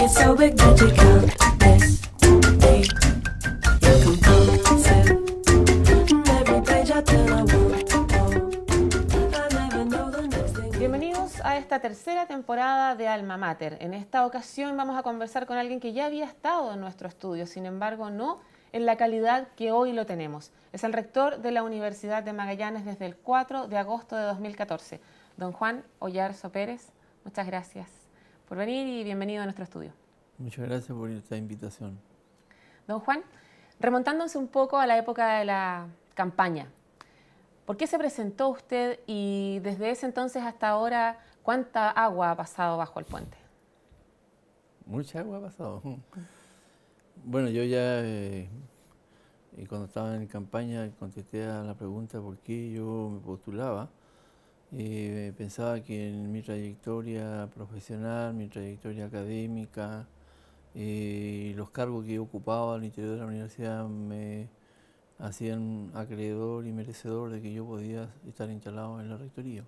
It's so big that you can't escape. You're compulsive. Every page I turn, I want more. I never know the next thing. Bienvenidos a esta tercera temporada de Alma Mater. En esta ocasión vamos a conversar con alguien que ya había estado en nuestro estudio, sin embargo no en la calidad que hoy lo tenemos. Es el rector de la Universidad de Magallanes desde el 4 de agosto de 2014, don Juan Oyarzo Pérez. Muchas gracias por venir y bienvenido a nuestro estudio. Muchas gracias por esta invitación. Don Juan, remontándose un poco a la época de la campaña, ¿por qué se presentó usted y desde ese entonces hasta ahora cuánta agua ha pasado bajo el puente? Mucha agua ha pasado. Bueno, yo ya cuando estaba en campaña contesté a la pregunta por qué yo me postulaba. Pensaba que en mi trayectoria profesional, mi trayectoria académica, los cargos que he ocupado al interior de la universidad me hacían acreedor y merecedor de que yo podía estar instalado en la rectoría.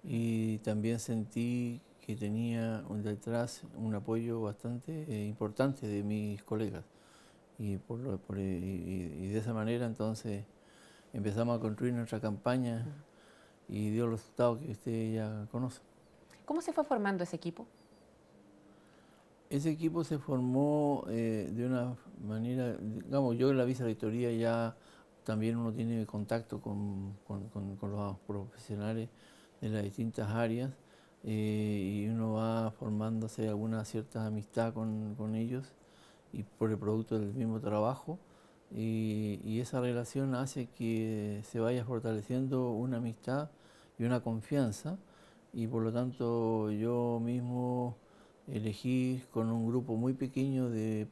Y también sentí que tenía detrás un apoyo bastante importante de mis colegas. Y de esa manera entonces empezamos a construir nuestra campaña y dio los resultados que usted ya conoce. ¿Cómo se fue formando ese equipo? Ese equipo se formó de una manera, digamos, yo en la vicerrectoría ya también uno tiene contacto con los profesionales de las distintas áreas y uno va formándose alguna cierta amistad con ellos y por el producto del mismo trabajo y esa relación hace que se vaya fortaleciendo una amistad y una confianza y por lo tanto yo mismo elegí con un grupo muy pequeño de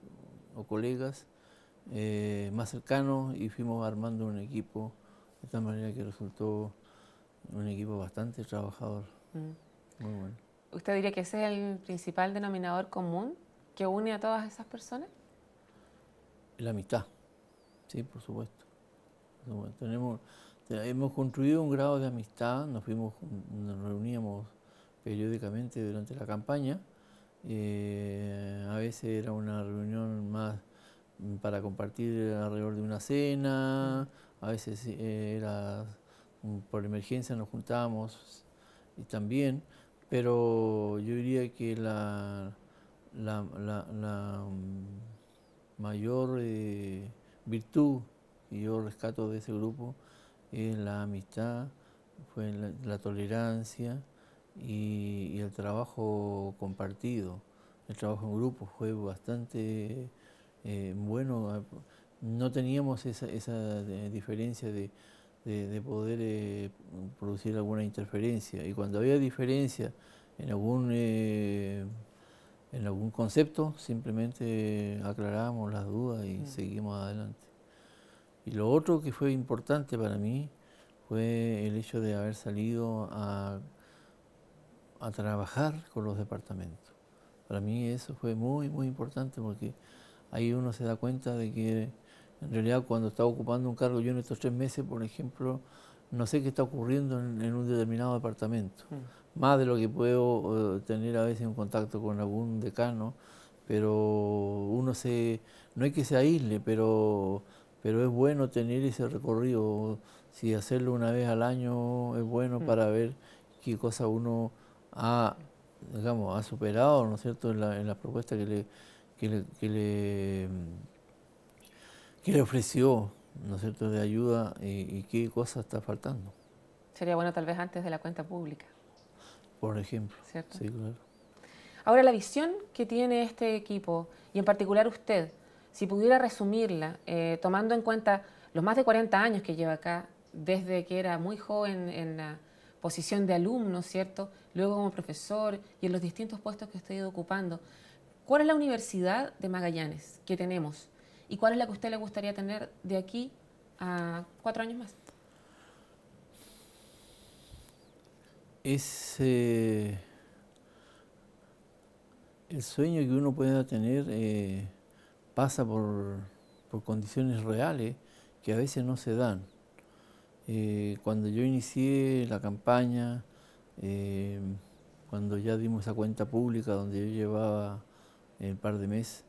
colegas más cercanos y fuimos armando un equipo de tal manera que resultó un equipo bastante trabajador. Muy bueno. ¿Usted diría que ese es el principal denominador común que une a todas esas personas? La amistad, sí, por supuesto. Hemos construido un grado de amistad, nos reuníamos periódicamente durante la campaña. A veces era una reunión más para compartir alrededor de una cena, a veces era por emergencia nos juntábamos y también, pero yo diría que la mayor virtud que yo rescato de ese grupo es la amistad, fue la tolerancia y el trabajo compartido. El trabajo en grupo fue bastante bueno. No teníamos esa diferencia de poder producir alguna interferencia. Y cuando había diferencia en algún concepto, simplemente aclarábamos las dudas y seguimos adelante. Y lo otro que fue importante para mí fue el hecho de haber salido a trabajar con los departamentos. Para mí eso fue muy, muy importante porque ahí uno se da cuenta de que en realidad cuando está ocupando un cargo, yo en estos 3 meses, por ejemplo, no sé qué está ocurriendo en un determinado departamento. Más de lo que puedo tener a veces un contacto con algún decano, pero no hay que se aísle, pero es bueno tener ese recorrido. Si hacerlo una vez al año es bueno para ver qué cosa uno ha superado, ¿no es cierto?, en la propuesta que le ofreció, ¿no es cierto?, de ayuda y qué cosa está faltando. Sería bueno tal vez antes de la cuenta pública. Por ejemplo. ¿Cierto? Sí, claro. Ahora, la visión que tiene este equipo, y en particular usted, si pudiera resumirla, tomando en cuenta los más de 40 años que lleva acá, desde que era muy joven en la posición de alumno, ¿cierto?, luego como profesor y en los distintos puestos que usted ha ido ocupando, ¿cuál es la Universidad de Magallanes que tenemos? ¿Y cuál es la que a usted le gustaría tener de aquí a 4 años más? Es el sueño que uno pueda tener pasa por condiciones reales que a veces no se dan. Cuando yo inicié la campaña, cuando ya dimos esa cuenta pública donde yo llevaba en un par de meses.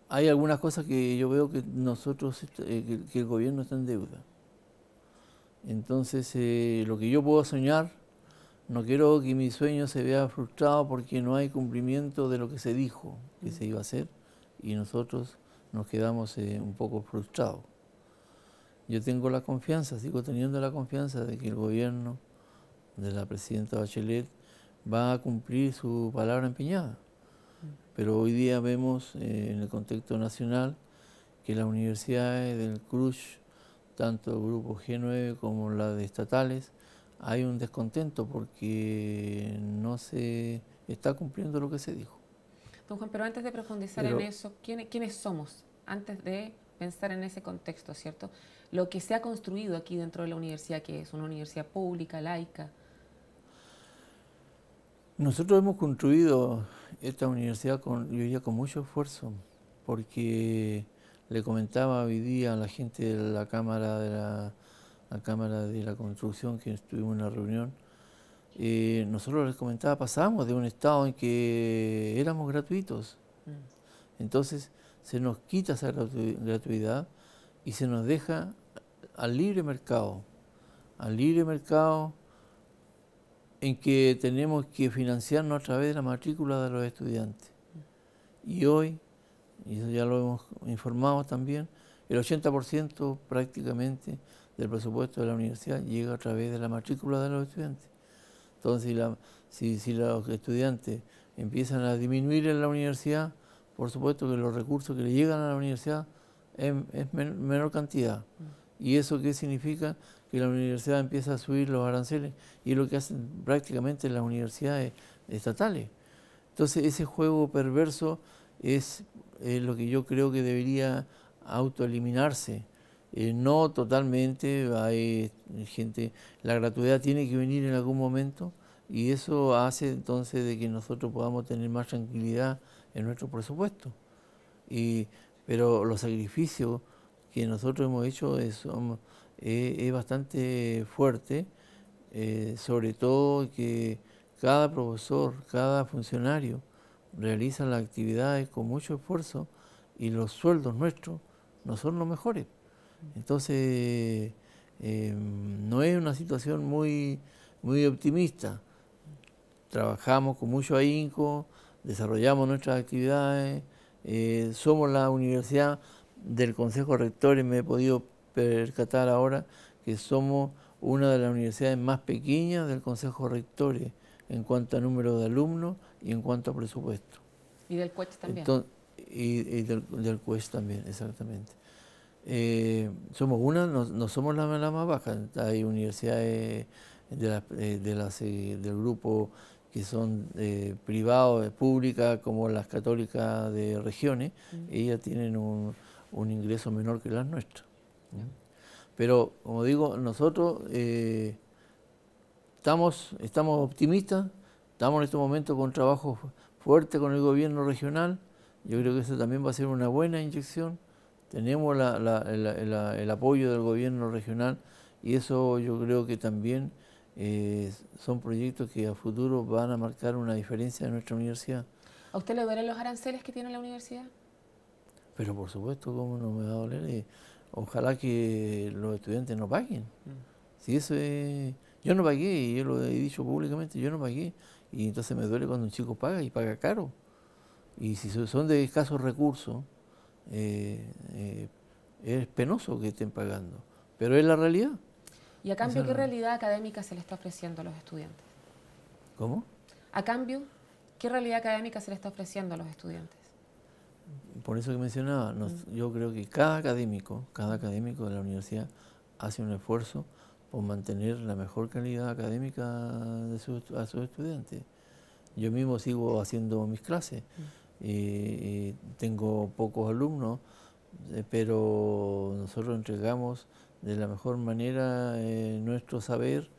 Hay algunas cosas que yo veo que nosotros, que el gobierno está en deuda. Entonces, lo que yo puedo soñar, no quiero que mi sueño se vea frustrado porque no hay cumplimiento de lo que se dijo que se iba a hacer y nosotros nos quedamos un poco frustrados. Yo tengo la confianza, sigo teniendo la confianza de que el gobierno de la presidenta Bachelet va a cumplir su palabra empeñada. Pero hoy día vemos en el contexto nacional que las universidades del CRUSH, tanto el grupo G9 como las de estatales, hay un descontento porque no se está cumpliendo lo que se dijo. Don Juan, pero antes de profundizar en eso, ¿quiénes somos? Antes de pensar en ese contexto, ¿cierto? Lo que se ha construido aquí dentro de la universidad, que es una universidad pública, laica. Nosotros hemos construido esta universidad yo diría con mucho esfuerzo, porque le comentaba hoy día a la gente de la Cámara de la Construcción, que estuvimos en una reunión, nosotros les comentaba, pasábamos de un estado en que éramos gratuitos. Entonces se nos quita esa gratuidad y se nos deja al libre mercado en que tenemos que financiarnos a través de la matrícula de los estudiantes. Y hoy, y eso ya lo hemos informado también, el 80% prácticamente del presupuesto de la universidad llega a través de la matrícula de los estudiantes. Entonces, si los estudiantes empiezan a disminuir en la universidad, por supuesto que los recursos que le llegan a la universidad es menor cantidad. ¿Y eso qué significa? Que la universidad empieza a subir los aranceles, y es lo que hacen prácticamente las universidades estatales. Entonces ese juego perverso es lo que yo creo que debería autoeliminarse. No totalmente, hay gente, la gratuidad tiene que venir en algún momento, y eso hace entonces de que nosotros podamos tener más tranquilidad en nuestro presupuesto. Pero los sacrificios que nosotros hemos hecho es bastante fuerte, sobre todo que cada profesor, cada funcionario realiza las actividades con mucho esfuerzo y los sueldos nuestros no son los mejores. Entonces, no es una situación muy optimista. Trabajamos con mucho ahínco, desarrollamos nuestras actividades, somos la universidad del Consejo Rector, y me he podido percatar ahora que somos una de las universidades más pequeñas del Consejo Rector en cuanto a número de alumnos y en cuanto a presupuesto. Y del CUECH también. Entonces, y del CUECH también, exactamente. Somos no somos la más baja. Hay universidades del grupo que son privados, públicas, como las católicas de regiones. Ellas tienen un ingreso menor que las nuestras. Pero, como digo, nosotros estamos optimistas, estamos en este momento con trabajo fuerte con el gobierno regional. Yo creo que eso también va a ser una buena inyección. Tenemos el apoyo del gobierno regional, y eso yo creo que también son proyectos que a futuro van a marcar una diferencia en nuestra universidad. ¿A usted le duelen los aranceles que tiene la universidad? Pero por supuesto, ¿cómo no me va a doler? Ojalá que los estudiantes no paguen. Si eso es... Yo no pagué, y yo lo he dicho públicamente, yo no pagué. Y entonces me duele cuando un chico paga, y paga caro. Y si son de escasos recursos, es penoso que estén pagando. Pero es la realidad. ¿Y a cambio qué realidad académica se le está ofreciendo a los estudiantes? ¿Cómo? A cambio, ¿qué realidad académica se le está ofreciendo a los estudiantes? Por eso que mencionaba, yo creo que cada académico de la universidad hace un esfuerzo por mantener la mejor calidad académica a sus estudiantes. Yo mismo sigo haciendo mis clases, tengo pocos alumnos, pero nosotros entregamos de la mejor manera nuestro saber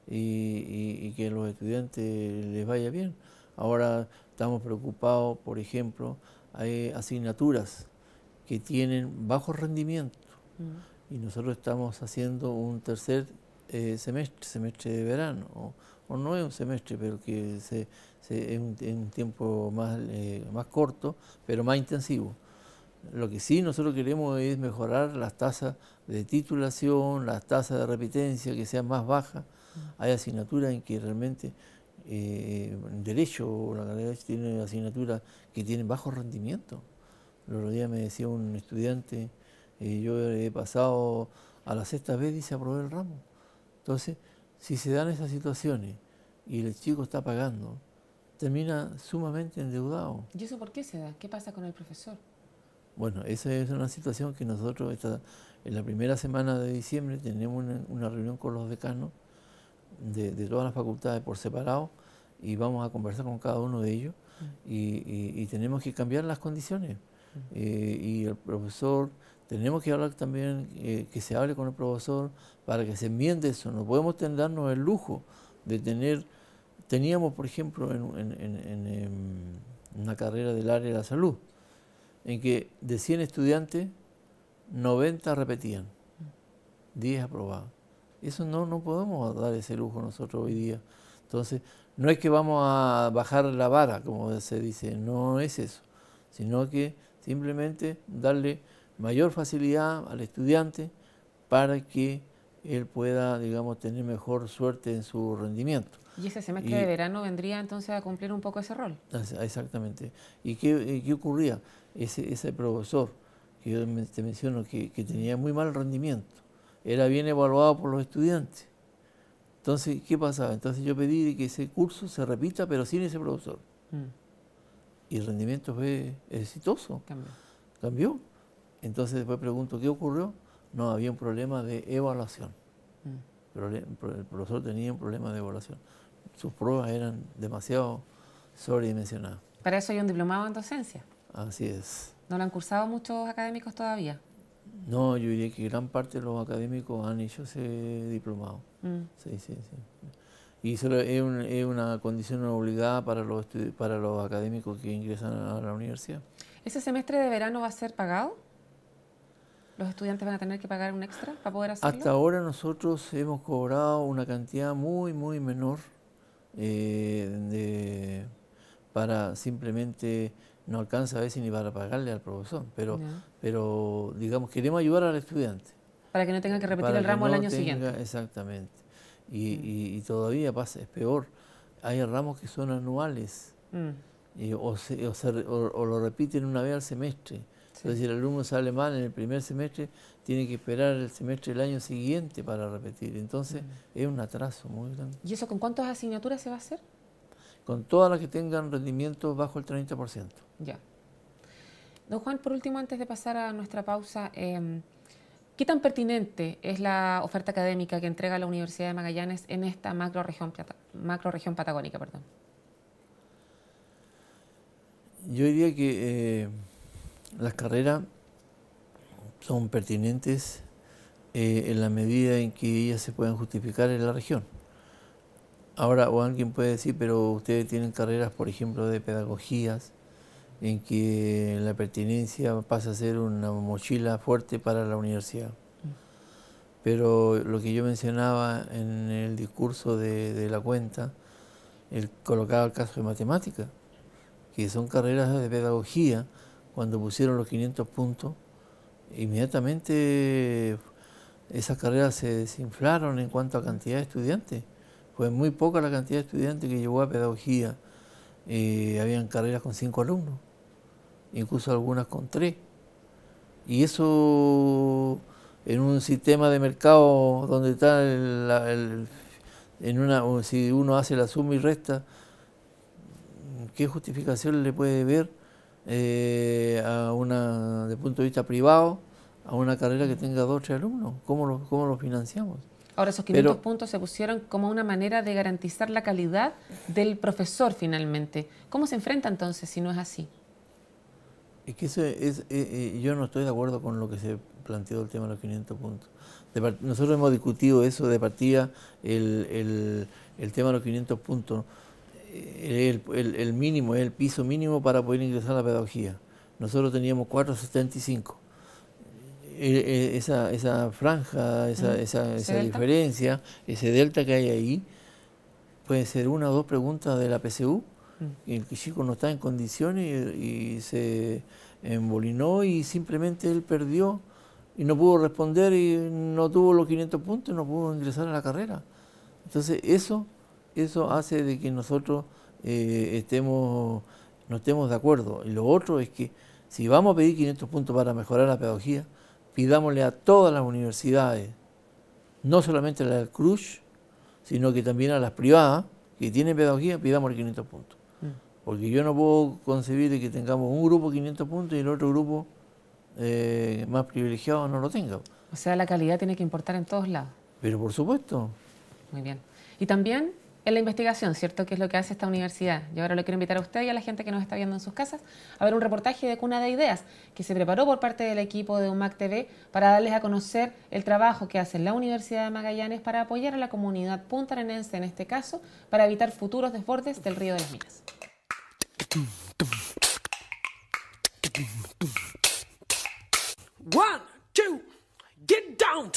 y que a los estudiantes les vaya bien. Ahora estamos preocupados, por ejemplo, hay asignaturas que tienen bajo rendimiento, y nosotros estamos haciendo un tercer semestre de verano, o no es un semestre, pero que es un tiempo más corto, pero más intensivo. Lo que sí nosotros queremos es mejorar las tasas de titulación, las tasas de repitencia, que sean más bajas. Hay asignaturas en que realmente, en Derecho, la carrera de Derecho tiene asignaturas que tienen bajo rendimiento. El otro día me decía un estudiante, yo he pasado a la 6ª vez y se aprobó el ramo. Entonces, si se dan esas situaciones y el chico está pagando, termina sumamente endeudado. ¿Y eso por qué se da? ¿Qué pasa con el profesor? Bueno, esa es una situación que nosotros en la primera semana de diciembre tenemos una reunión con los decanos de todas las facultades por separado y vamos a conversar con cada uno de ellos y tenemos que cambiar las condiciones. Y el profesor, tenemos que hablar también, que se hable con el profesor para que se enmiende eso. No podemos darnos el lujo de teníamos por ejemplo en una carrera del área de la salud, en que de 100 estudiantes, 90 repetían, 10 aprobaban. Eso no podemos dar ese lujo nosotros hoy día. Entonces, no es que vamos a bajar la vara, como se dice, no es eso, sino que simplemente darle mayor facilidad al estudiante para que él pueda, digamos, tener mejor suerte en su rendimiento. ¿Y ese semestre de verano vendría entonces a cumplir un poco ese rol? Exactamente. ¿Y qué ocurría? Ese profesor que yo te menciono que tenía muy mal rendimiento, era bien evaluado por los estudiantes. Entonces, ¿qué pasaba? Entonces yo pedí que ese curso se repita, pero sin ese profesor. Y el rendimiento fue exitoso. Cambió. Entonces después pregunto, ¿qué ocurrió? No, había un problema de evaluación. El profesor tenía un problema de evaluación. Sus pruebas eran demasiado sobredimensionadas. Para eso hay un diplomado en docencia. Así es. ¿No lo han cursado muchos académicos todavía? No, yo diría que gran parte de los académicos han hecho ese diplomado. Sí. Y eso es una condición obligada para los académicos que ingresan a la universidad. ¿Ese semestre de verano va a ser pagado? ¿Los estudiantes van a tener que pagar un extra para poder hacerlo? Hasta ahora nosotros hemos cobrado una cantidad muy menor para simplemente, no alcanza a veces ni para pagarle al profesor, pero digamos, queremos ayudar al estudiante. Para que no tenga que repetir el ramo el año siguiente. Exactamente. Y todavía pasa, es peor. Hay ramos que son anuales o lo repiten una vez al semestre. Entonces, si el alumno sale mal en el primer semestre, tiene que esperar el semestre del año siguiente para repetir. Entonces, es un atraso muy grande. ¿Y eso con cuántas asignaturas se va a hacer? Con todas las que tengan rendimientos bajo el 30%. Ya. Don Juan, por último, antes de pasar a nuestra pausa, ¿qué tan pertinente es la oferta académica que entrega la Universidad de Magallanes en esta macrorregión patagónica? Yo diría que las carreras son pertinentes en la medida en que ellas se pueden justificar en la región. Ahora, o alguien puede decir, pero ustedes tienen carreras, por ejemplo, de pedagogías, en que la pertinencia pasa a ser una mochila fuerte para la universidad. Pero lo que yo mencionaba en el discurso de la cuenta, él colocaba el caso de matemática, que son carreras de pedagogía. Cuando pusieron los 500 puntos, inmediatamente esas carreras se desinflaron en cuanto a cantidad de estudiantes. Fue muy poca la cantidad de estudiantes que llegó a pedagogía. Habían carreras con 5 alumnos, incluso algunas con 3. Y eso en un sistema de mercado donde está si uno hace la suma y resta, ¿qué justificación le puede ver desde el punto de vista privado a una carrera que tenga 2 o 3 alumnos? ¿Cómo lo financiamos? Ahora, esos 500 puntos se pusieron como una manera de garantizar la calidad del profesor finalmente. ¿Cómo se enfrenta entonces si no es así? Es que yo no estoy de acuerdo con lo que se planteó el tema de los 500 puntos. Nosotros hemos discutido eso de partida, el tema de los 500 puntos. El mínimo, es el piso mínimo para poder ingresar a la pedagogía. Nosotros teníamos 475. esa franja, esa diferencia, ese delta que hay ahí, puede ser una o dos preguntas de la PSU, y el chico no está en condiciones y se embolinó y simplemente él perdió y no pudo responder y no tuvo los 500 puntos y no pudo ingresar a la carrera. Entonces eso hace de que nosotros no estemos de acuerdo. Y lo otro es que si vamos a pedir 500 puntos para mejorar la pedagogía, pidámosle a todas las universidades, no solamente a la del Cruz, sino que también a las privadas que tienen pedagogía, pidámosle 500 puntos. Porque yo no puedo concebir de que tengamos un grupo 500 puntos y el otro grupo más privilegiado no lo tenga. O sea, la calidad tiene que importar en todos lados. Pero por supuesto. Muy bien. Y también en la investigación, ¿cierto? Que es lo que hace esta universidad. Yo ahora le quiero invitar a usted y a la gente que nos está viendo en sus casas a ver un reportaje de Cuna de Ideas que se preparó por parte del equipo de UMAC TV para darles a conocer el trabajo que hace la Universidad de Magallanes para apoyar a la comunidad puntarenense en este caso, para evitar futuros desbordes del río de las Minas. One, two, get down.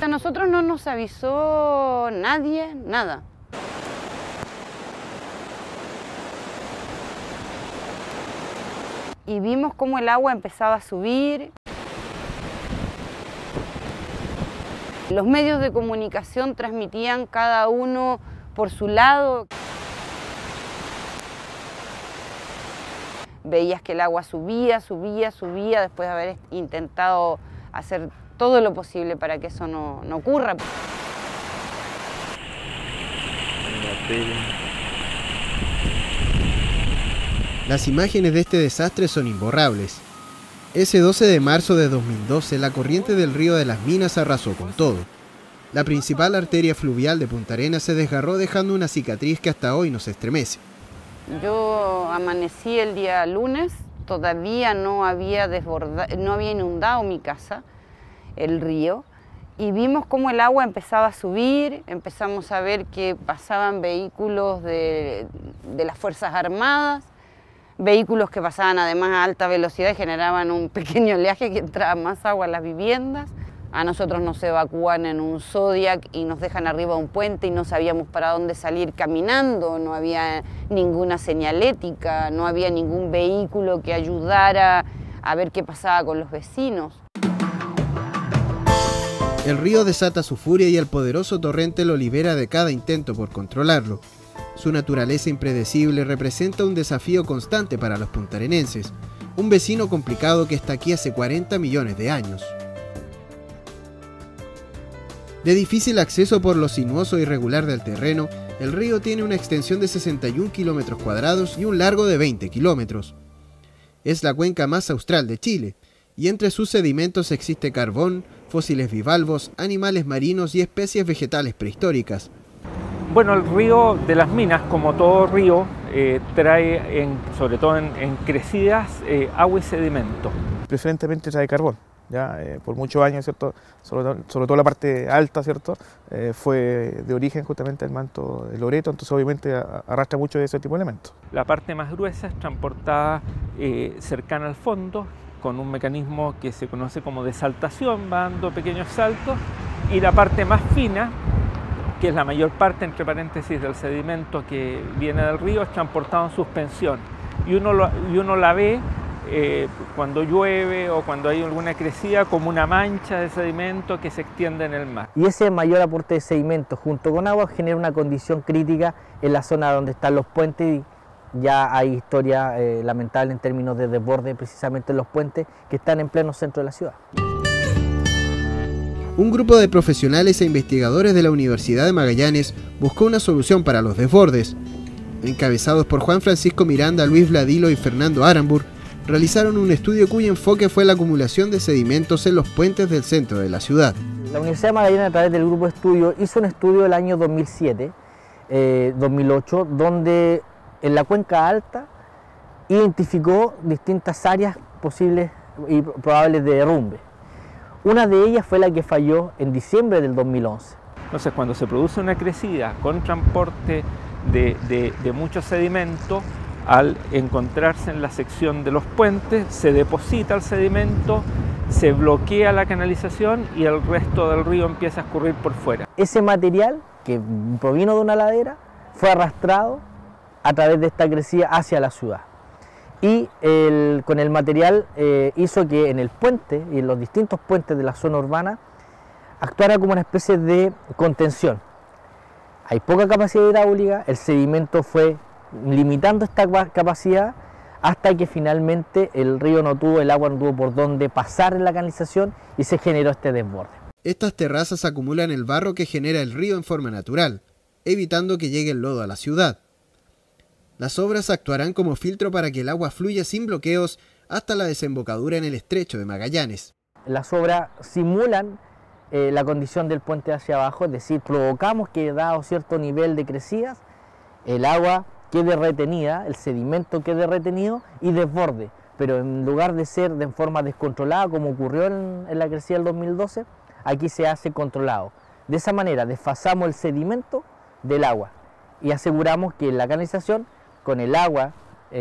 A nosotros no nos avisó nadie, nada. Y vimos cómo el agua empezaba a subir. Los medios de comunicación transmitían cada uno por su lado. Veías que el agua subía, subía, subía, después de haber intentado hacer todo lo posible para que eso no ocurra. Las imágenes de este desastre son imborrables. Ese 12 de marzo de 2012, la corriente del río de las Minas arrasó con todo. La principal arteria fluvial de Punta Arenas se desgarró dejando una cicatriz que hasta hoy nos estremece. Yo amanecí el día lunes, todavía no había inundado mi casa, el río, y vimos cómo el agua empezaba a subir, empezamos a ver que pasaban vehículos de las Fuerzas Armadas, vehículos que pasaban además a alta velocidad y generaban un pequeño oleaje que entraba más agua a las viviendas. A nosotros nos evacúan en un Zodiac y nos dejan arriba de un puente y no sabíamos para dónde salir caminando, no había ninguna señalética, no había ningún vehículo que ayudara a ver qué pasaba con los vecinos. El río desata su furia y el poderoso torrente lo libera de cada intento por controlarlo. Su naturaleza impredecible representa un desafío constante para los puntarenenses, un vecino complicado que está aquí hace 40 millones de años. De difícil acceso por lo sinuoso e irregular del terreno, el río tiene una extensión de 61 kilómetros cuadrados y un largo de 20 kilómetros. Es la cuenca más austral de Chile, y entre sus sedimentos existe carbón, fósiles bivalvos, animales marinos y especies vegetales prehistóricas. Bueno, el río de las Minas, como todo río, trae, sobre todo en crecidas, agua y sedimento. Preferentemente trae carbón, ya por muchos años, ¿cierto? Sobre todo la parte alta, ¿cierto? Fue de origen justamente el manto de Loreto, entonces obviamente arrastra mucho de ese tipo de elementos. La parte más gruesa es transportada cercana al fondo, con un mecanismo que se conoce como desaltación, va dando pequeños saltos, y la parte más fina, que es la mayor parte, entre paréntesis, del sedimento que viene del río, es transportado en suspensión. Y uno la ve cuando llueve o cuando hay alguna crecida como una mancha de sedimento que se extiende en el mar. Y ese mayor aporte de sedimento junto con agua genera una condición crítica en la zona donde están los puentes. Y ya hay historia lamentable en términos de desborde precisamente en los puentes que están en pleno centro de la ciudad. Un grupo de profesionales e investigadores de la Universidad de Magallanes buscó una solución para los desbordes. Encabezados por Juan Francisco Miranda, Luis Vladilo y Fernando Arambur, realizaron un estudio cuyo enfoque fue la acumulación de sedimentos en los puentes del centro de la ciudad. La Universidad de Magallanes, a través del grupo de estudio, hizo un estudio el año 2007-2008, donde en la cuenca alta identificó distintas áreas posibles y probables de derrumbe. Una de ellas fue la que falló en diciembre del 2011. Entonces, cuando se produce una crecida con transporte de mucho sedimento, al encontrarse en la sección de los puentes, se deposita el sedimento, se bloquea la canalización y el resto del río empieza a escurrir por fuera. Ese material, que provino de una ladera, fue arrastrado a través de esta crecida hacia la ciudad. Y con el material hizo que en el puente y en los distintos puentes de la zona urbana actuara como una especie de contención. Hay poca capacidad hidráulica, el sedimento fue limitando esta capacidad hasta que finalmente el agua no tuvo por dónde pasar en la canalización y se generó este desborde. Estas terrazas acumulan el barro que genera el río en forma natural, evitando que llegue el lodo a la ciudad. Las obras actuarán como filtro para que el agua fluya sin bloqueos hasta la desembocadura en el estrecho de Magallanes. Las obras simulan la condición del puente hacia abajo, es decir, provocamos que, dado cierto nivel de crecidas, el agua quede retenida, el sedimento quede retenido y desborde, pero en lugar de ser de forma descontrolada como ocurrió en la crecida del 2012, aquí se hace controlado. De esa manera desfasamos el sedimento del agua y aseguramos que en la canalización, con el agua,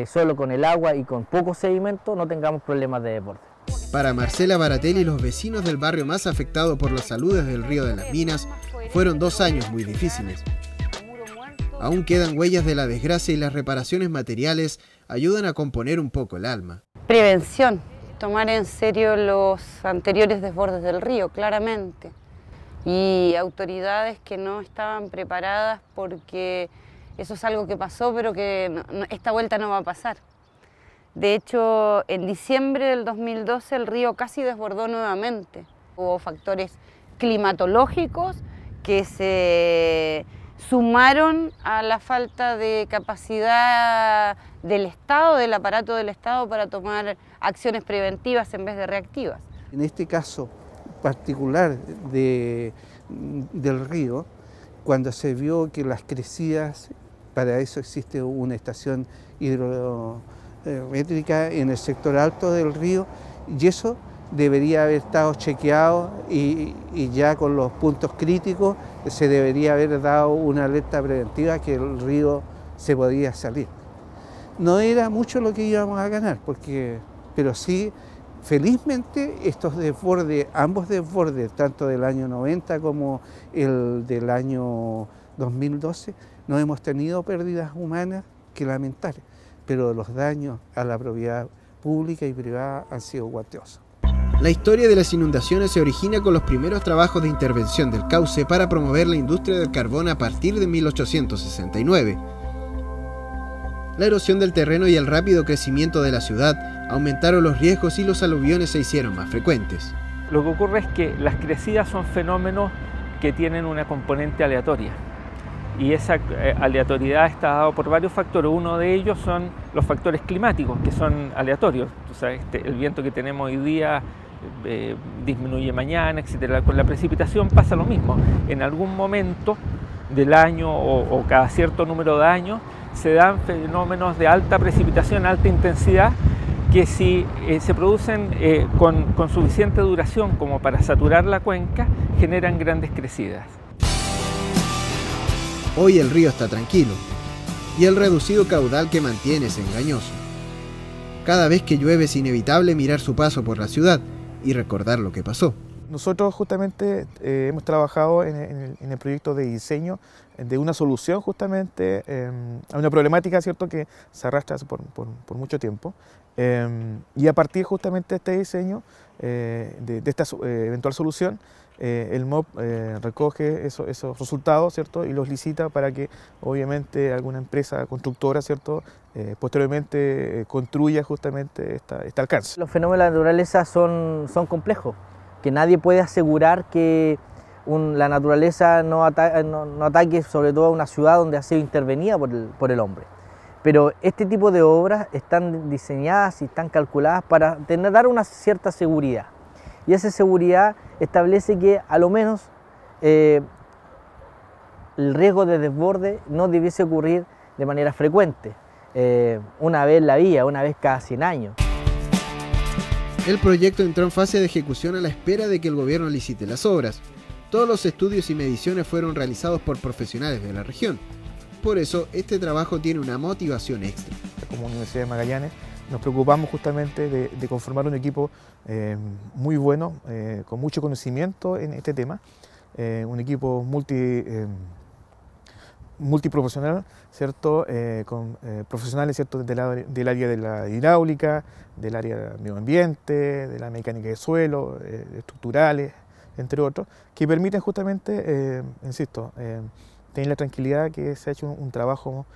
solo con el agua y con poco sedimento, no tengamos problemas de desborde. Para Marcela Baratelli, los vecinos del barrio más afectado por los aludes del río de las Minas, fueron 2 años muy difíciles. Aún quedan huellas de la desgracia y las reparaciones materiales ayudan a componer un poco el alma. Prevención, tomar en serio los anteriores desbordes del río, claramente. Y autoridades que no estaban preparadas porque eso es algo que pasó, pero que esta vuelta no va a pasar. De hecho, en diciembre del 2012 el río casi desbordó nuevamente. Hubo factores climatológicos que se sumaron a la falta de capacidad del Estado, del aparato del Estado, para tomar acciones preventivas en vez de reactivas. En este caso particular del río, cuando se vio que las crecidas, para eso existe una estación hidrométrica en el sector alto del río, y eso debería haber estado chequeado y ya con los puntos críticos se debería haber dado una alerta preventiva que el río se podía salir. No era mucho lo que íbamos a ganar, pero sí, felizmente, estos desbordes, ambos desbordes, tanto del año 90 como el del año 2012, no hemos tenido pérdidas humanas que lamentar, pero los daños a la propiedad pública y privada han sido cuantiosos. La historia de las inundaciones se origina con los primeros trabajos de intervención del cauce para promover la industria del carbón a partir de 1869. La erosión del terreno y el rápido crecimiento de la ciudad aumentaron los riesgos y los aluviones se hicieron más frecuentes. Lo que ocurre es que las crecidas son fenómenos que tienen una componente aleatoria. Y esa aleatoriedad está dada por varios factores. Uno de ellos son los factores climáticos, que son aleatorios. O sea, el viento que tenemos hoy día disminuye mañana, etc. Con la precipitación pasa lo mismo. En algún momento del año o cada cierto número de años se dan fenómenos de alta precipitación, alta intensidad, que si se producen con suficiente duración como para saturar la cuenca, generan grandes crecidas. Hoy el río está tranquilo y el reducido caudal que mantiene es engañoso. Cada vez que llueve es inevitable mirar su paso por la ciudad y recordar lo que pasó. Nosotros justamente hemos trabajado en el proyecto de diseño de una solución justamente a una problemática, ¿cierto?, que se arrastra por mucho tiempo. Y a partir justamente de este diseño, de esta eventual solución, el MOP recoge esos resultados, ¿cierto?, y los licita para que obviamente alguna empresa constructora, ¿cierto?, posteriormente construya justamente este alcance. Los fenómenos de la naturaleza son complejos, que nadie puede asegurar que la naturaleza no ataque sobre todo a una ciudad donde ha sido intervenida por el hombre. Pero este tipo de obras están diseñadas y están calculadas para dar una cierta seguridad. Y esa seguridad establece que a lo menos el riesgo de desborde no debiese ocurrir de manera frecuente, una vez en la vida, una vez cada 100 años. El proyecto entró en fase de ejecución a la espera de que el gobierno licite las obras. Todos los estudios y mediciones fueron realizados por profesionales de la región. Por eso, este trabajo tiene una motivación extra. Como Universidad de Magallanes nos preocupamos justamente de conformar un equipo muy bueno, con mucho conocimiento en este tema, un equipo multiprofesional, ¿cierto? Con profesionales, ¿cierto? del área de la hidráulica, del área del medio ambiente, de la mecánica de suelo, estructurales, entre otros, que permiten justamente, insisto, tener la tranquilidad que se ha hecho un trabajo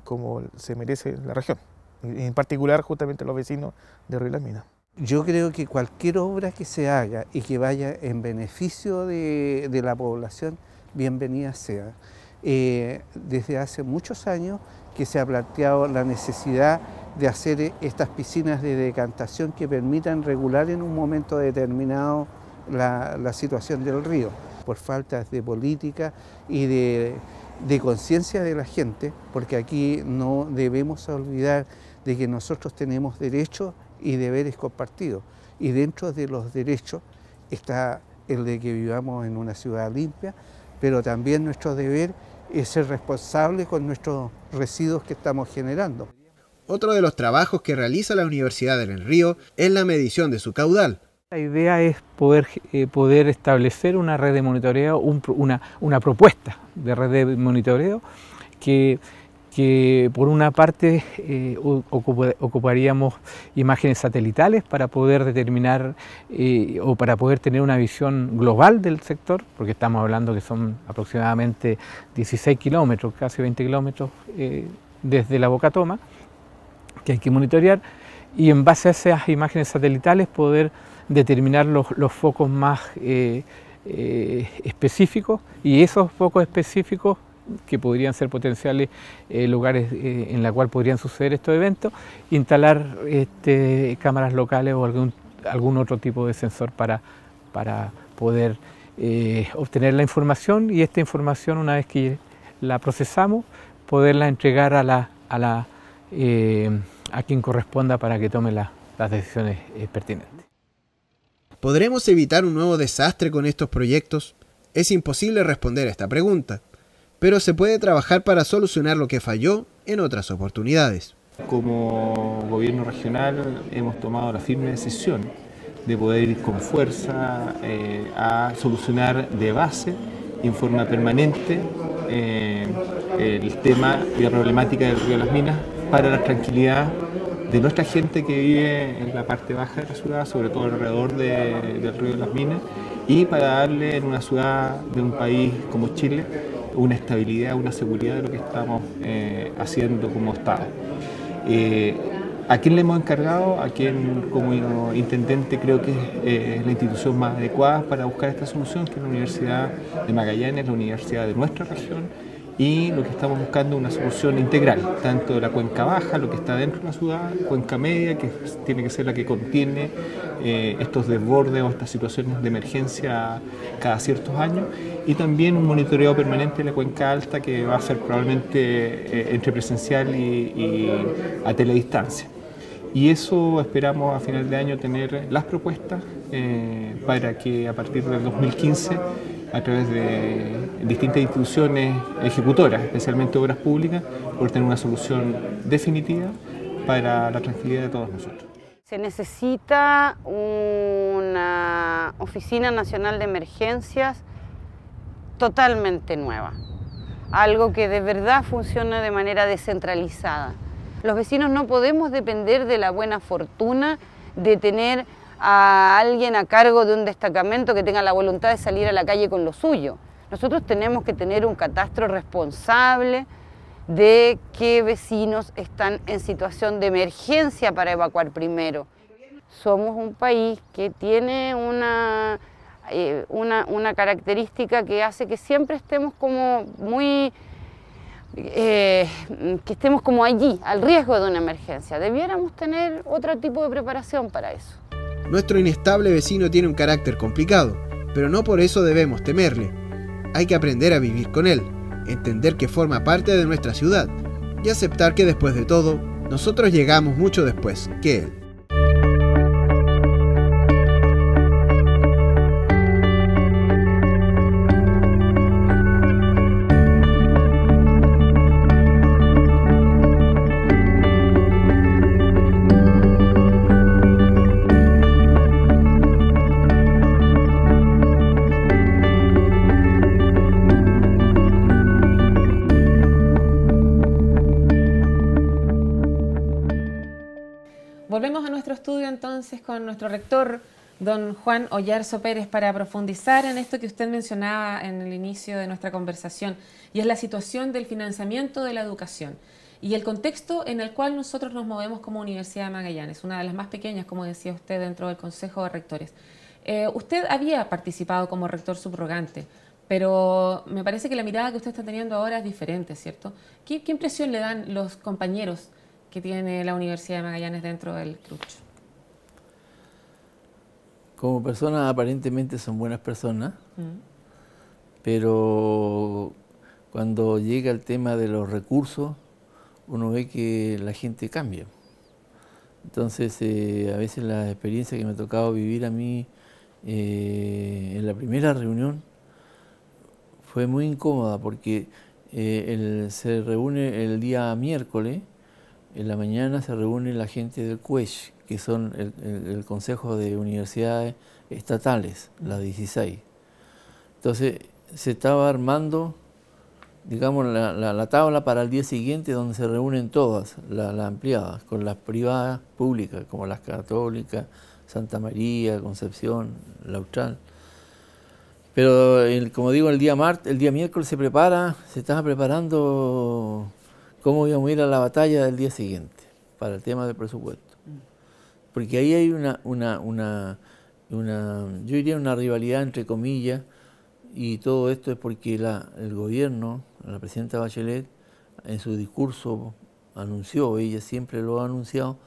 como se merece la región, y en particular justamente los vecinos de Río Las Minas. Yo creo que cualquier obra que se haga y que vaya en beneficio de la población, bienvenida sea. Desde hace muchos años que se ha planteado la necesidad de hacer estas piscinas de decantación que permitan regular en un momento determinado la situación del río. Por falta de política y de conciencia de la gente, porque aquí no debemos olvidar de que nosotros tenemos derechos y deberes compartidos, y dentro de los derechos está el de que vivamos en una ciudad limpia, pero también nuestro deber es ser responsables con nuestros residuos que estamos generando. Otro de los trabajos que realiza la Universidad del Río es la medición de su caudal. La idea es poder establecer una red de monitoreo, una propuesta de red de monitoreo que por una parte ocuparíamos imágenes satelitales para poder determinar o para poder tener una visión global del sector, porque estamos hablando que son aproximadamente 16 kilómetros, casi 20 kilómetros desde la Boca Toma, que hay que monitorear, y en base a esas imágenes satelitales poder determinar los focos más específicos, y esos focos específicos que podrían ser potenciales lugares en la cual podrían suceder estos eventos, instalar cámaras locales o algún otro tipo de sensor para poder obtener la información, y esta información, una vez que la procesamos, poderla entregar a quien corresponda para que tome las decisiones pertinentes. ¿Podremos evitar un nuevo desastre con estos proyectos? Es imposible responder a esta pregunta, pero se puede trabajar para solucionar lo que falló en otras oportunidades. Como gobierno regional hemos tomado la firme decisión de poder ir con fuerza a solucionar de base y en forma permanente el tema y la problemática del río Las Minas para la tranquilidad de nuestra gente que vive en la parte baja de la ciudad, sobre todo alrededor del río Las Minas, y para darle en una ciudad de un país como Chile una estabilidad, una seguridad de lo que estamos haciendo como Estado. ¿A quién le hemos encargado? A quien como intendente creo que es la institución más adecuada para buscar esta solución, que es la Universidad de Magallanes, la universidad de nuestra región, y lo que estamos buscando es una solución integral, tanto de la cuenca baja, lo que está dentro de la ciudad, cuenca media, que tiene que ser la que contiene estos desbordes o estas situaciones de emergencia cada ciertos años, y también un monitoreo permanente de la cuenca alta, que va a ser probablemente entre presencial y a teledistancia. Y eso esperamos a final de año tener las propuestas para que a partir del 2015, a través de distintas instituciones ejecutoras, especialmente obras públicas, poder tener una solución definitiva para la tranquilidad de todos nosotros. Se necesita una Oficina Nacional de Emergencias totalmente nueva, algo que de verdad funcione de manera descentralizada. Los vecinos no podemos depender de la buena fortuna de tener a alguien a cargo de un destacamento que tenga la voluntad de salir a la calle con lo suyo. Nosotros tenemos que tener un catastro responsable de qué vecinos están en situación de emergencia para evacuar primero. somos un país que tiene una característica que hace que siempre estemos como muy, que estemos como allí, al riesgo de una emergencia. Debiéramos tener otro tipo de preparación para eso. Nuestro inestable vecino tiene un carácter complicado, pero no por eso debemos temerle. Hay que aprender a vivir con él, entender que forma parte de nuestra ciudad y aceptar que después de todo, nosotros llegamos mucho después que él. Volvemos a nuestro estudio entonces con nuestro rector, don Juan Oyarzo Pérez, para profundizar en esto que usted mencionaba en el inicio de nuestra conversación, y es la situación del financiamiento de la educación y el contexto en el cual nosotros nos movemos como Universidad de Magallanes, una de las más pequeñas, como decía usted, dentro del Consejo de Rectores. Usted había participado como rector subrogante, pero me parece que la mirada que usted está teniendo ahora es diferente, ¿cierto? ¿Qué impresión le dan los compañeros que tiene la Universidad de Magallanes dentro del CRUCH? Como personas aparentemente son buenas personas, pero cuando llega el tema de los recursos, uno ve que la gente cambia. Entonces, a veces la experiencia que me ha tocado vivir a mí en la primera reunión fue muy incómoda porque se reúne el día miércoles. En la mañana se reúne la gente del CUESH, que son el Consejo de Universidades Estatales, las 16. Entonces se estaba armando, digamos, la tabla para el día siguiente, donde se reúnen todas las ampliadas, con las privadas públicas, como las católicas, Santa María, Concepción, la Austral. Pero, como digo, el día miércoles se estaba preparando cómo íbamos a ir a la batalla del día siguiente para el tema del presupuesto. Porque ahí hay yo diría una rivalidad entre comillas, y todo esto es porque el gobierno, la presidenta Bachelet, en su discurso anunció, ella siempre lo ha anunciado,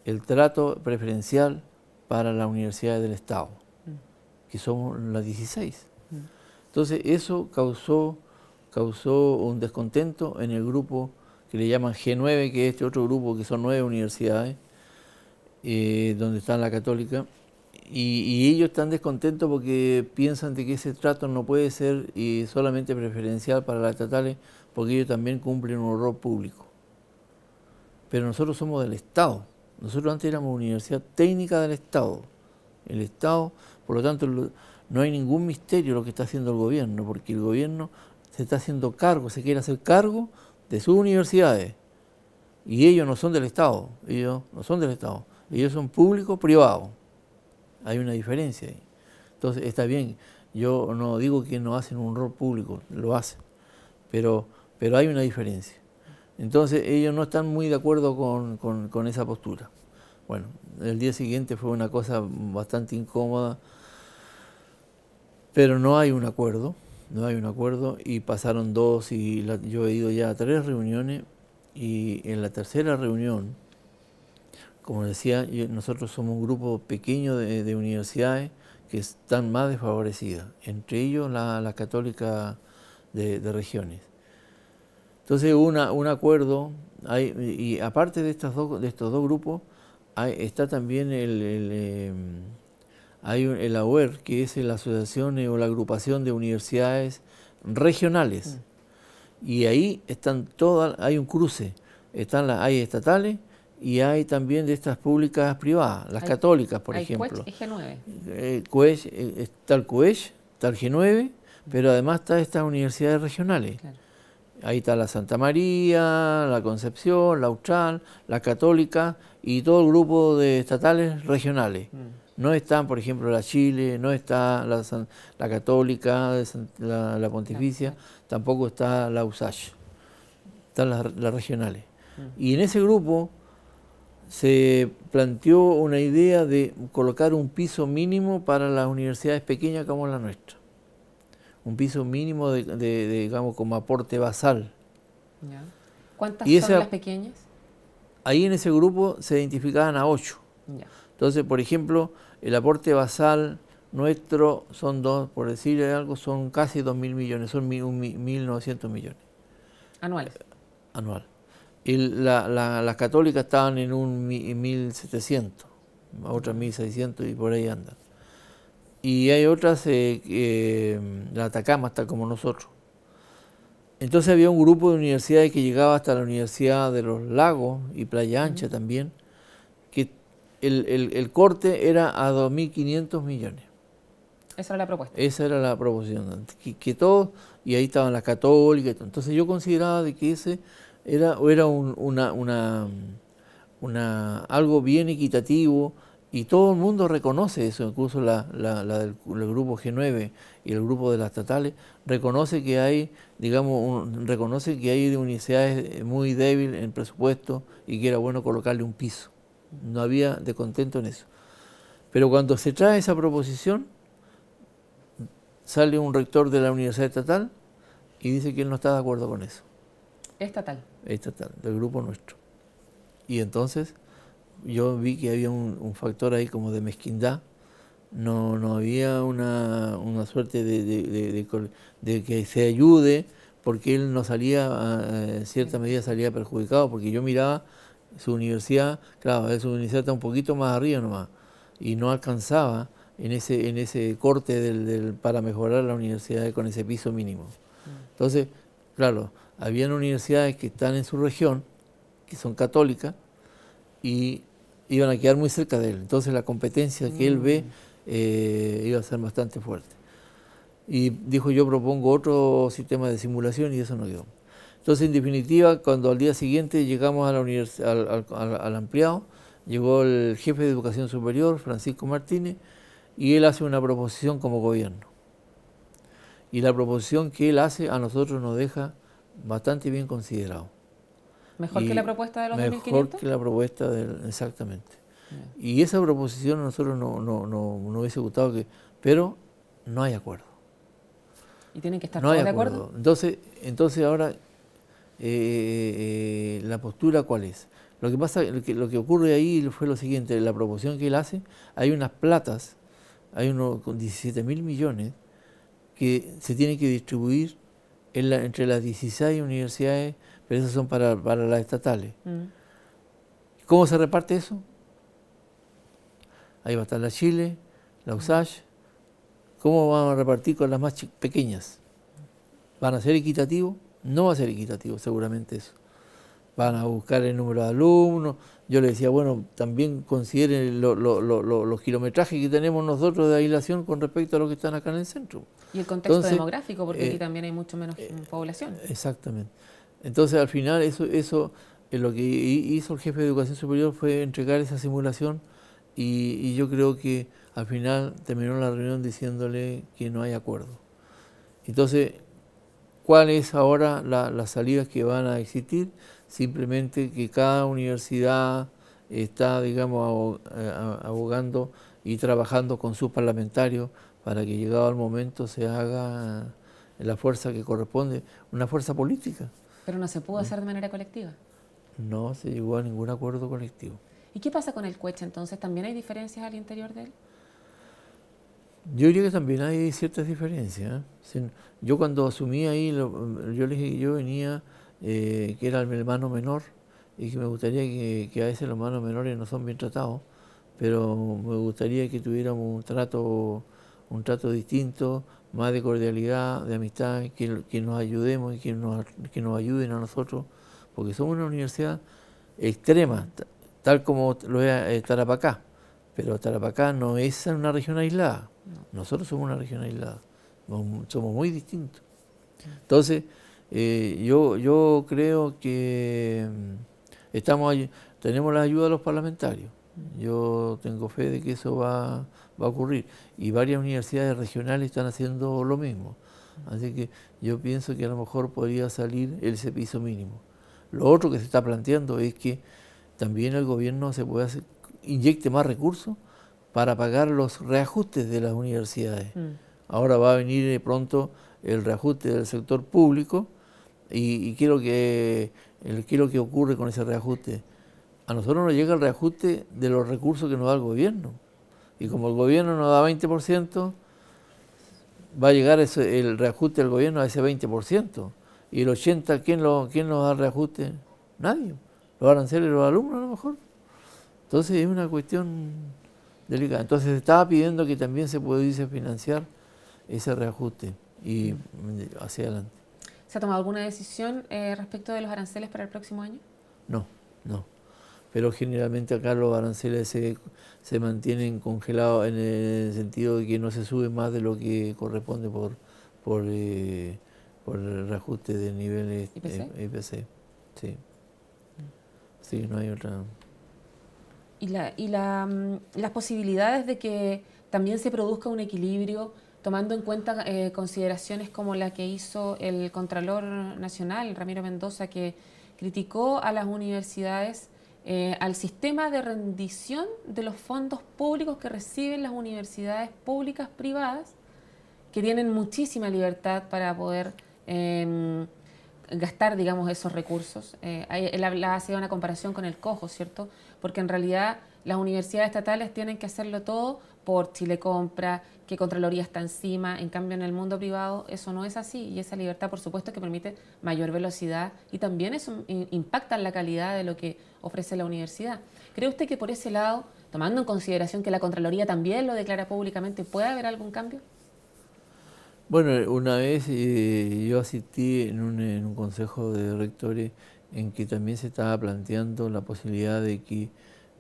el trato preferencial para las universidades del Estado, que somos las 16. Entonces eso causó un descontento en el grupo que le llaman G9, que es este otro grupo que son 9 universidades, donde está la Católica, y ellos están descontentos porque piensan de que ese trato no puede ser solamente preferencial para las estatales, porque ellos también cumplen un rol público. Pero nosotros somos del Estado, nosotros antes éramos Universidad Técnica del Estado, el Estado, por lo tanto no hay ningún misterio lo que está haciendo el gobierno, porque el gobierno se está haciendo cargo, se quiere hacer cargo de sus universidades, y ellos no son del Estado, ellos son público-privado. Hay una diferencia ahí. Entonces está bien, yo no digo que no hacen un rol público, lo hacen, pero hay una diferencia. Entonces ellos no están muy de acuerdo con esa postura. Bueno, el día siguiente fue una cosa bastante incómoda, pero no hay un acuerdo. Y pasaron 2 y yo he ido ya a 3 reuniones, y en la tercera reunión, como decía, nosotros somos un grupo pequeño de universidades que están más desfavorecidas, entre ellos la católica de regiones. Entonces hubo un acuerdo, y aparte de estos dos grupos, está también hay el AUER, que es la asociación o la agrupación de universidades regionales. Y ahí están todas, hay un cruce, hay estatales y hay también de estas públicas privadas, las católicas, por ejemplo. Hay G9. Está el CUESH, está el G9, pero además está estas universidades regionales. Claro. Ahí está la Santa María, la Concepción, la Austral, la Católica y todo el grupo de estatales regionales. No están, por ejemplo, la Chile, no está la Católica, la Pontificia, tampoco está la USACH, están las regionales. Y en ese grupo se planteó una idea de colocar un piso mínimo para las universidades pequeñas como la nuestra. Un piso mínimo digamos, como aporte basal. Ya. ¿Cuántas Y son las pequeñas? Ahí en ese grupo se identificaban a 8. Ya. Entonces, por ejemplo, el aporte basal nuestro son por decirle algo, son casi 2.000 millones, son 1.900 millones. Anuales. Anual. Y las católicas estaban en 1.700, otras 1.600 y por ahí andan. Y hay otras, la Atacama está como nosotros. Entonces había un grupo de universidades que llegaba hasta la Universidad de los Lagos y Playa Ancha también, que el corte era a 2.500 millones. Esa era la propuesta. Esa era la proposición. Que todos, y ahí estaban las católicas. Entonces yo consideraba de que ese era algo bien equitativo, y todo el mundo reconoce eso, incluso el grupo G9 y el grupo de las estatales reconoce que hay, digamos, reconoce que hay universidades muy débiles en presupuesto y que era bueno colocarle un piso. No había descontento en eso. Pero cuando se trae esa proposición, sale un rector de la universidad estatal y dice que él no está de acuerdo con eso. Estatal. Estatal, del grupo nuestro. Y entonces yo vi que había un factor ahí como de mezquindad, no había una suerte de que se ayude, porque él no salía, en cierta medida salía perjudicado, porque yo miraba su universidad, claro, su universidad está un poquito más arriba nomás, y no alcanzaba en ese corte para mejorar la universidad con ese piso mínimo. Entonces, claro, habían universidades que están en su región, que son católicas, y iban a quedar muy cerca de él. Entonces la competencia que él ve iba a ser bastante fuerte. Y dijo, yo propongo otro sistema de simulación, y eso no quedó. Entonces, en definitiva, cuando al día siguiente llegamos a la al ampliado, llegó el jefe de Educación Superior, Francisco Martínez, y él hace una proposición como gobierno. Y la proposición que él hace a nosotros nos deja bastante bien considerados. ¿Mejor que la propuesta de los 2.500? Mejor que la propuesta exactamente. Y esa proposición a nosotros no hubiese gustado, pero no hay acuerdo. ¿Y tienen que estar no todos hay de acuerdo. acuerdo? Entonces ahora, la postura, ¿cuál es? Lo que pasa, lo que ocurre ahí fue lo siguiente: la proposición que él hace, hay unas platas, hay uno con 17.000 millones que se tienen que distribuir entre las 16 universidades, pero esas son para las estatales. ¿Cómo se reparte eso? Ahí va a estar la Chile, la USACH. ¿Cómo van a repartir con las más pequeñas? ¿Van a ser equitativos? No va a ser equitativo, seguramente eso. Van a buscar el número de alumnos. Yo le decía, bueno, también consideren los kilometrajes que tenemos nosotros de aislación con respecto a los que están acá en el centro. Y el contexto demográfico, porque aquí también hay mucho menos población. Exactamente. Entonces, al final, eso lo que hizo el jefe de Educación Superior fue entregar esa simulación, y yo creo que al final terminó la reunión diciéndole que no hay acuerdo. Entonces, ¿cuál es ahora las salidas que van a existir? Simplemente que cada universidad está, digamos, abogando y trabajando con sus parlamentarios para que, llegado el momento, se haga la fuerza que corresponde, una fuerza política. Pero no se pudo hacer de manera colectiva. No se llegó a ningún acuerdo colectivo. ¿Y qué pasa con el CUECH entonces? ¿También hay diferencias al interior de él? Yo diría que también hay ciertas diferencias. Yo cuando asumí ahí, yo le dije que yo venía, que era el hermano menor, y que me gustaría que a veces los hermanos menores no son bien tratados, pero me gustaría que tuviéramos un trato distinto, más de cordialidad, de amistad, que nos ayudemos y que nos ayuden a nosotros, porque somos una universidad extrema, tal como lo es Tarapacá, pero Tarapacá no es una región aislada. Nosotros somos una región aislada, somos muy distintos. Entonces, yo creo que tenemos la ayuda de los parlamentarios. Yo tengo fe de que eso va a ocurrir. Y varias universidades regionales están haciendo lo mismo. Así que yo pienso que a lo mejor podría salir ese piso mínimo. Lo otro que se está planteando es que también el gobierno se puede hacer, inyecte más recursos para pagar los reajustes de las universidades. Ahora va a venir pronto el reajuste del sector público y ¿qué es lo que ocurre con ese reajuste? A nosotros nos llega el reajuste de los recursos que nos da el gobierno. Y como el gobierno nos da 20%, va a llegar el reajuste del gobierno a ese 20%. Y el 80%, ¿quién nos da el reajuste? Nadie. Los aranceles de los alumnos a lo mejor. Entonces es una cuestión delicada. Entonces se estaba pidiendo que también se pudiese financiar ese reajuste y hacia adelante. ¿Se ha tomado alguna decisión respecto de los aranceles para el próximo año? No. Pero generalmente acá los aranceles se mantienen congelados en el sentido de que no se sube más de lo que corresponde por el reajuste de niveles IPC. Sí. Sí, no hay otra. ¿Y las posibilidades de que también se produzca un equilibrio tomando en cuenta consideraciones como la que hizo el Contralor Nacional, Ramiro Mendoza, que criticó a las universidades, al sistema de rendición de los fondos públicos que reciben las universidades públicas privadas, que tienen muchísima libertad para poder gastar, digamos, esos recursos? Él hacía una comparación con el cojo, ¿cierto? Porque en realidad las universidades estatales tienen que hacerlo todo por Chile Compra, que Contraloría está encima. En cambio, en el mundo privado eso no es así, y esa libertad, por supuesto, que permite mayor velocidad y también eso impacta en la calidad de lo que ofrece la universidad. ¿Cree usted que por ese lado, tomando en consideración que la Contraloría también lo declara públicamente, puede haber algún cambio? Bueno, una vez yo asistí en un consejo de rectores en que también se estaba planteando la posibilidad de que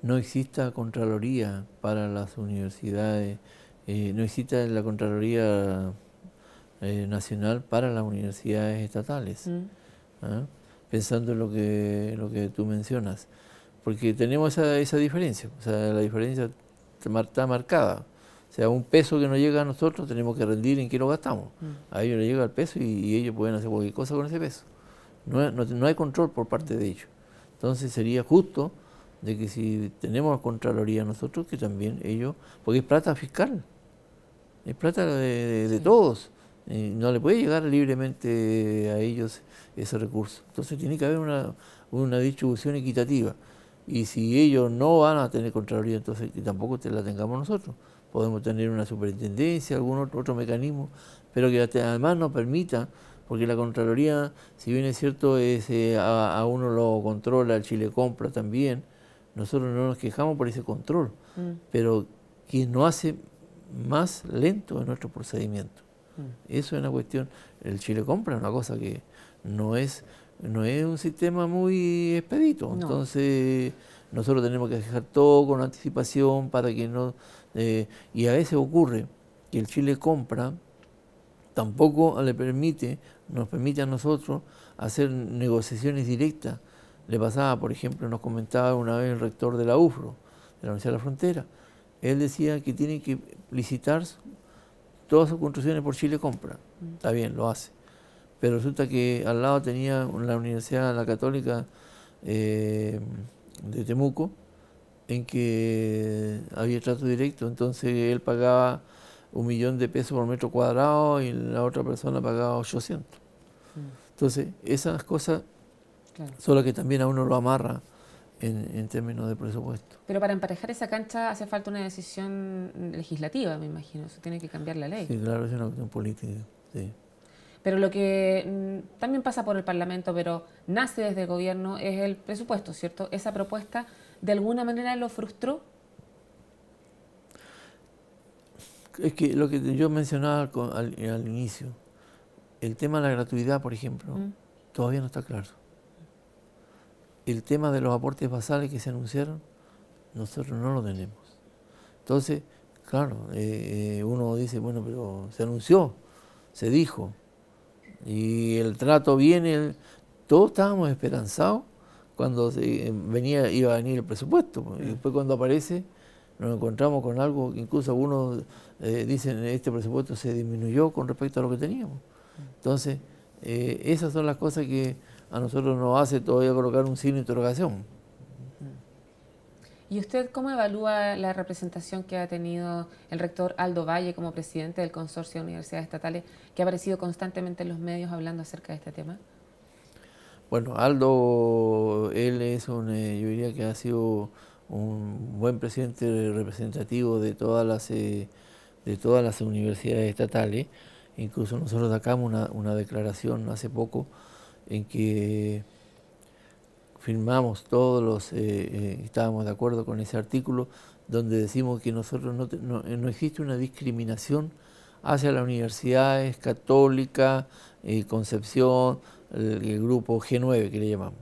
no exista Contraloría para las universidades, no exista la Contraloría Nacional para las universidades estatales, pensando en lo que tú mencionas, porque tenemos esa diferencia, o sea, la diferencia está marcada. O sea, un peso que nos llega a nosotros tenemos que rendir en qué lo gastamos. A ellos les llega el peso y ellos pueden hacer cualquier cosa con ese peso. No hay control por parte de ellos. Entonces sería justo de que si tenemos Contraloría nosotros, que también ellos, porque es plata fiscal, es plata de todos, no le puede llegar libremente a ellos ese recurso. Entonces tiene que haber una distribución equitativa. Y si ellos no van a tener Contraloría, entonces que tampoco la tengamos nosotros. Podemos tener una superintendencia, algún otro mecanismo, pero que además nos permita, porque la Contraloría, si bien es cierto, a uno lo controla, el Chile Compra también, nosotros no nos quejamos por ese control, pero quien nos hace más lento es nuestro procedimiento. Eso es una cuestión. El Chile Compra es una cosa que no es un sistema muy expedito, no. Entonces nosotros tenemos que dejar todo con anticipación para que no... y a veces ocurre que el Chile Compra tampoco nos permite a nosotros hacer negociaciones directas. Le pasaba, por ejemplo, nos comentaba una vez el rector de la UFRO, de la Universidad de la Frontera. Él decía que tiene que licitar todas sus construcciones por Chile Compra. Está bien, lo hace. Pero resulta que al lado tenía la Universidad La Católica de Temuco, en que había trato directo. Entonces él pagaba 1 millón de pesos por metro cuadrado y la otra persona pagaba 800. Entonces esas cosas son las que también a uno lo amarra en términos de presupuesto. Pero para emparejar esa cancha hace falta una decisión legislativa, me imagino. Se tiene que cambiar la ley. Sí, claro, es una cuestión política. Sí. Pero lo que también pasa por el Parlamento, pero nace desde el gobierno, es el presupuesto, ¿cierto? ¿Esa propuesta de alguna manera lo frustró? Es que lo que yo mencionaba al inicio, el tema de la gratuidad, por ejemplo, todavía no está claro. El tema de los aportes basales que se anunciaron, nosotros no lo tenemos. Entonces, claro, uno dice, bueno, pero se anunció, se dijo, y el trato viene, todos estábamos esperanzados cuando iba a venir el presupuesto, y después cuando aparece nos encontramos con algo que incluso algunos dicen este presupuesto se disminuyó con respecto a lo que teníamos. Entonces, esas son las cosas que a nosotros nos hace todavía colocar un signo de interrogación. ¿Y usted cómo evalúa la representación que ha tenido el rector Aldo Valle como presidente del Consorcio de Universidades Estatales, que ha aparecido constantemente en los medios hablando acerca de este tema? Bueno, Aldo, él es yo diría que ha sido un buen presidente representativo de todas las universidades estatales. Incluso nosotros sacamos una declaración hace poco en que firmamos estábamos de acuerdo con ese artículo, donde decimos que nosotros no existe una discriminación hacia las universidades católicas, Concepción, el grupo G9 que le llamamos.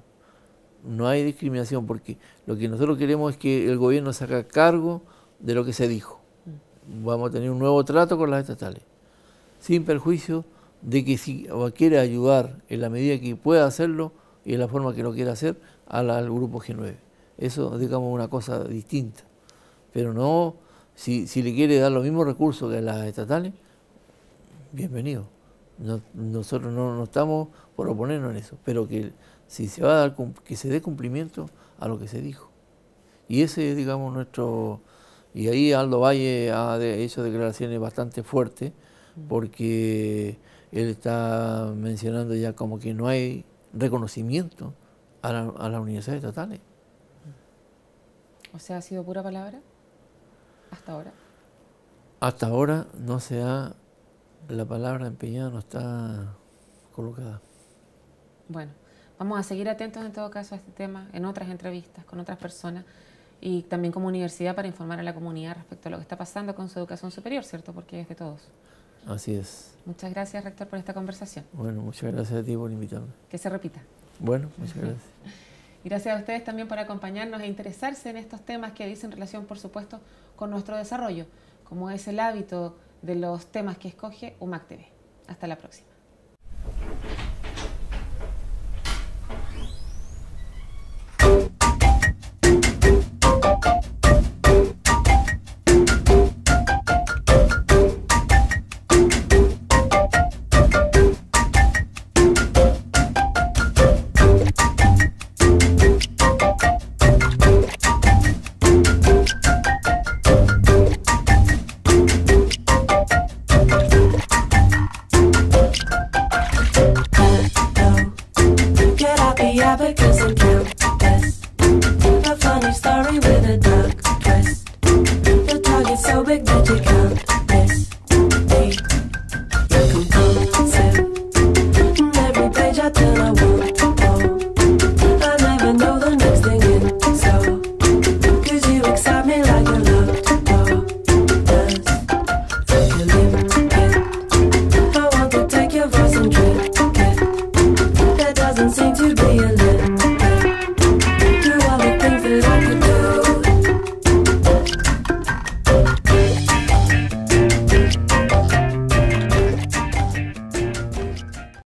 No hay discriminación porque lo que nosotros queremos es que el gobierno se haga cargo de lo que se dijo. Vamos a tener un nuevo trato con las estatales, sin perjuicio de que si quiere ayudar en la medida que pueda hacerlo y en la forma que lo quiera hacer al grupo G9. Eso, digamos, una cosa distinta. Pero no, si le quiere dar los mismos recursos que a las estatales, bienvenido. Nosotros no estamos por oponernos en eso, pero que si se va a dar, que se dé cumplimiento a lo que se dijo. Y ese es, digamos, nuestro... Y ahí Aldo Valle ha hecho declaraciones bastante fuertes, porque él está mencionando ya como que no hay reconocimiento a las universidades estatales. O sea, ¿ha sido pura palabra hasta ahora? Hasta ahora no se ha... La palabra empeñada no está colocada. Bueno, vamos a seguir atentos en todo caso a este tema, en otras entrevistas, con otras personas, y también como universidad para informar a la comunidad respecto a lo que está pasando con su educación superior, ¿cierto? Porque es de todos. Así es. Muchas gracias, rector, por esta conversación. Bueno, muchas gracias a ti por invitarme. Que se repita. Bueno, muchas gracias. Y gracias a ustedes también por acompañarnos e interesarse en estos temas que dicen relación, por supuesto, con nuestro desarrollo, como es el hábito de los temas que escoge UMAC TV. Hasta la próxima.